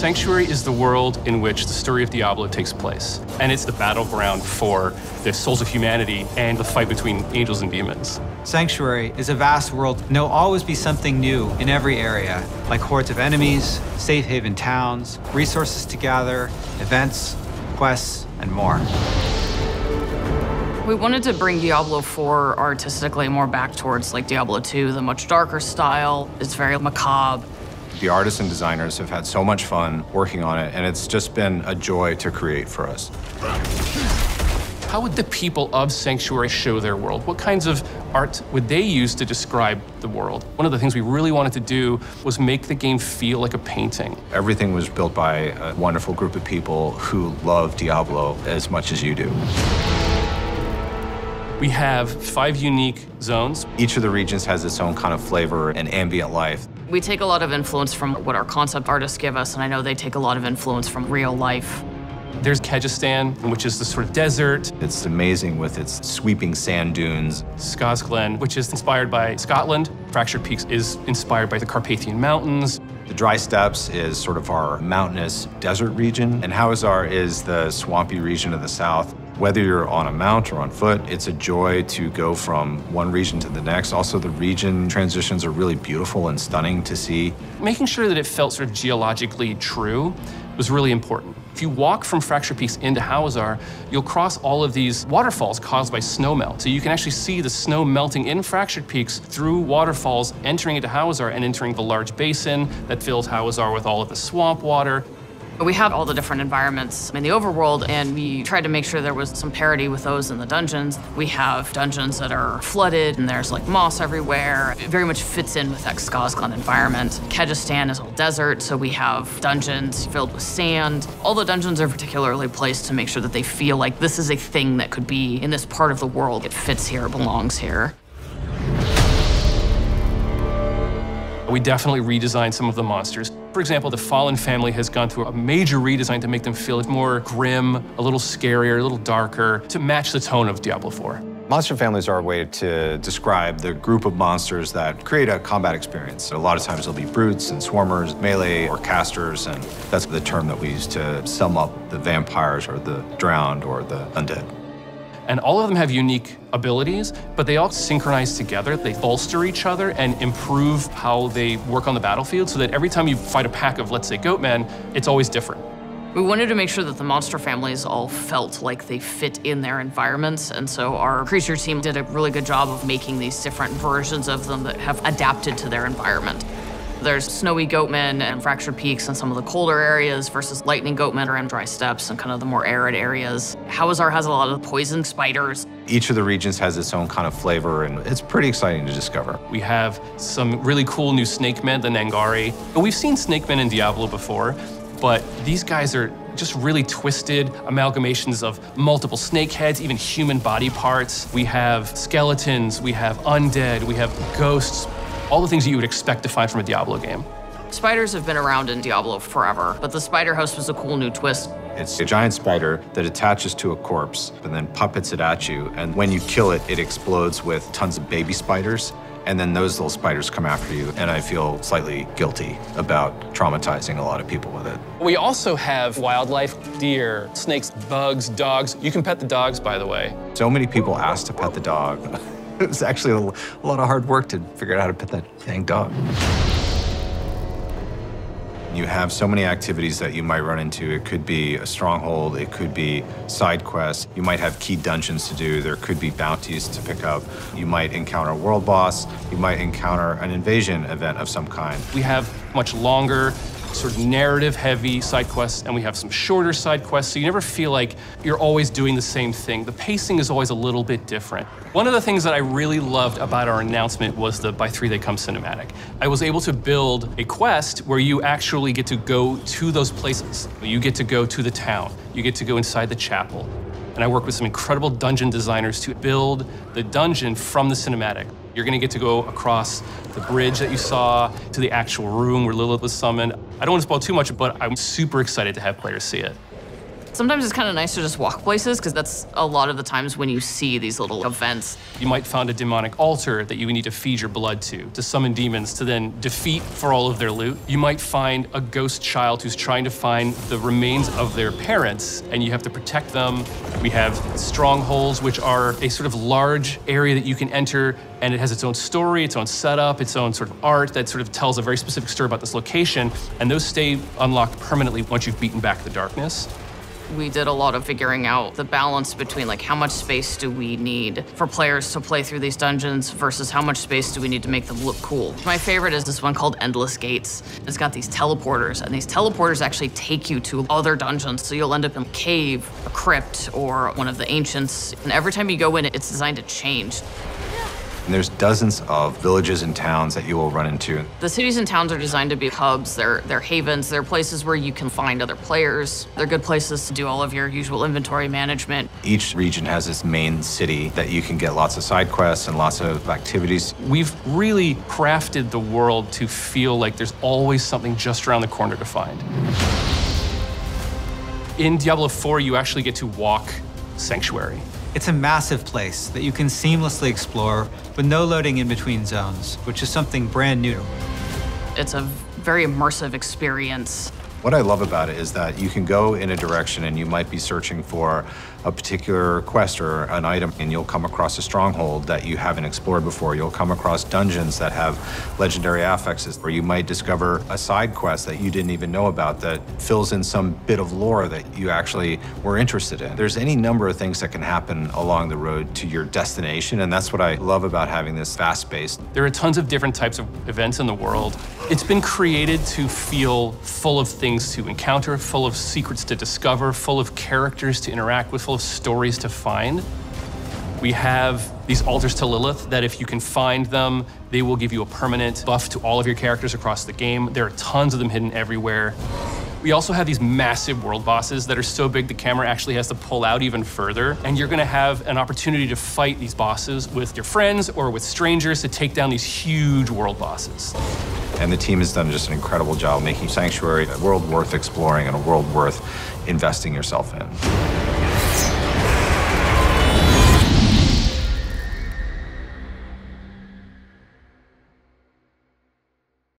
Sanctuary is the world in which the story of Diablo takes place. And it's the battleground for the souls of humanity and the fight between angels and demons. Sanctuary is a vast world, and there'll always be something new in every area, like hordes of enemies, safe haven towns, resources to gather, events, quests, and more. We wanted to bring Diablo 4 artistically more back towards like Diablo 2, the much darker style. It's very macabre. The artists and designers have had so much fun working on it, and it's just been a joy to create for us. How would the people of Sanctuary show their world? What kinds of art would they use to describe the world? One of the things we really wanted to do was make the game feel like a painting. Everything was built by a wonderful group of people who love Diablo as much as you do. We have 5 unique zones. Each of the regions has its own kind of flavor and ambient life. We take a lot of influence from what our concept artists give us, and I know they take a lot of influence from real life. There's Kegistan, which is the sort of desert. It's amazing with its sweeping sand dunes. Skazglen, which is inspired by Scotland. Fractured Peaks is inspired by the Carpathian Mountains. The Dry Steppes is sort of our mountainous desert region, and Hawazar is the swampy region of the south. Whether you're on a mount or on foot, it's a joy to go from one region to the next. Also, the region transitions are really beautiful and stunning to see. Making sure that it felt sort of geologically true was really important. If you walk from Fractured Peaks into Hawazar, you'll cross all of these waterfalls caused by snowmelt. So you can actually see the snow melting in Fractured Peaks through waterfalls, entering into Hawazar and entering the large basin that fills Hawazar with all of the swamp water. We have all the different environments in the overworld, and we tried to make sure there was some parity with those in the dungeons. We have dungeons that are flooded, and there's like moss everywhere. It very much fits in with that Skazglen environment. Kegistan is all desert, so we have dungeons filled with sand. All the dungeons are particularly placed to make sure that they feel like this is a thing that could be in this part of the world. It fits here, it belongs here. We definitely redesigned some of the monsters. For example, the Fallen family has gone through a major redesign to make them feel more grim, a little scarier, a little darker, to match the tone of Diablo 4. Monster families are a way to describe the group of monsters that create a combat experience. A lot of times there'll be brutes and swarmers, melee or casters, and that's the term that we use to sum up the vampires or the drowned or the undead. And all of them have unique abilities, but they all synchronize together. They bolster each other and improve how they work on the battlefield so that every time you fight a pack of, let's say, goatmen, it's always different. We wanted to make sure that the monster families all felt like they fit in their environments, and so our creature team did a really good job of making these different versions of them that have adapted to their environment. There's snowy goatmen and Fractured Peaks in some of the colder areas versus lightning goatmen around Dry Steppes and kind of the more arid areas. Hawazar has a lot of poison spiders. Each of the regions has its own kind of flavor, and it's pretty exciting to discover. We have some really cool new snake men, the Nangari. We've seen snake men in Diablo before, but these guys are just really twisted amalgamations of multiple snake heads, even human body parts. We have skeletons, we have undead, we have ghosts. All the things that you would expect to find from a Diablo game. Spiders have been around in Diablo forever, but the spider host was a cool new twist. It's a giant spider that attaches to a corpse and then puppets it at you, and when you kill it, it explodes with tons of baby spiders, and then those little spiders come after you, and I feel slightly guilty about traumatizing a lot of people with it. We also have wildlife, deer, snakes, bugs, dogs. You can pet the dogs, by the way. So many people ask to pet the dog. It was actually a lot of hard work to figure out how to pet that dang dog. You have so many activities that you might run into. It could be a stronghold, it could be side quests. You might have key dungeons to do. There could be bounties to pick up. You might encounter a world boss. You might encounter an invasion event of some kind. We have much longer, sort of narrative-heavy side quests, and we have some shorter side quests, so you never feel like you're always doing the same thing. The pacing is always a little bit different. One of the things that I really loved about our announcement was the By 3 They Come cinematic. I was able to build a quest where you actually get to go to those places. You get to go to the town. You get to go inside the chapel. And I work with some incredible dungeon designers to build the dungeon from the cinematic. You're gonna get to go across the bridge that you saw to the actual room where Lilith was summoned. I don't want to spoil too much, but I'm super excited to have players see it. Sometimes it's kind of nice to just walk places, because that's a lot of the times when you see these little events. You might find a demonic altar that you need to feed your blood to summon demons to then defeat for all of their loot. You might find a ghost child who's trying to find the remains of their parents, and you have to protect them. We have strongholds, which are a sort of large area that you can enter, and it has its own story, its own setup, its own sort of art that sort of tells a very specific story about this location, and those stay unlocked permanently once you've beaten back the darkness. We did a lot of figuring out the balance between like how much space do we need for players to play through these dungeons versus how much space do we need to make them look cool. My favorite is this one called Endless Gates. It's got these teleporters, and these teleporters actually take you to other dungeons. So you'll end up in a cave, a crypt, or one of the ancients. And every time you go in, it's designed to change. And there's dozens of villages and towns that you will run into. The cities and towns are designed to be hubs. They're havens. They're places where you can find other players. They're good places to do all of your usual inventory management. Each region has its main city that you can get lots of side quests and lots of activities. We've really crafted the world to feel like there's always something just around the corner to find. In Diablo 4, you actually get to walk Sanctuary. It's a massive place that you can seamlessly explore with no loading in between zones, which is something brand new. It's a very immersive experience. What I love about it is that you can go in a direction and you might be searching for a particular quest or an item, and you'll come across a stronghold that you haven't explored before. You'll come across dungeons that have legendary affixes, or you might discover a side quest that you didn't even know about that fills in some bit of lore that you actually were interested in. There's any number of things that can happen along the road to your destination, and that's what I love about having this fast space. There are tons of different types of events in the world. It's been created to feel full of things to encounter, full of secrets to discover, full of characters to interact with, full of stories to find. We have these altars to Lilith that if you can find them, they will give you a permanent buff to all of your characters across the game. There are tons of them hidden everywhere. We also have these massive world bosses that are so big the camera actually has to pull out even further, and you're gonna have an opportunity to fight these bosses with your friends or with strangers to take down these huge world bosses. And the team has done just an incredible job making Sanctuary a world worth exploring and a world worth investing yourself in.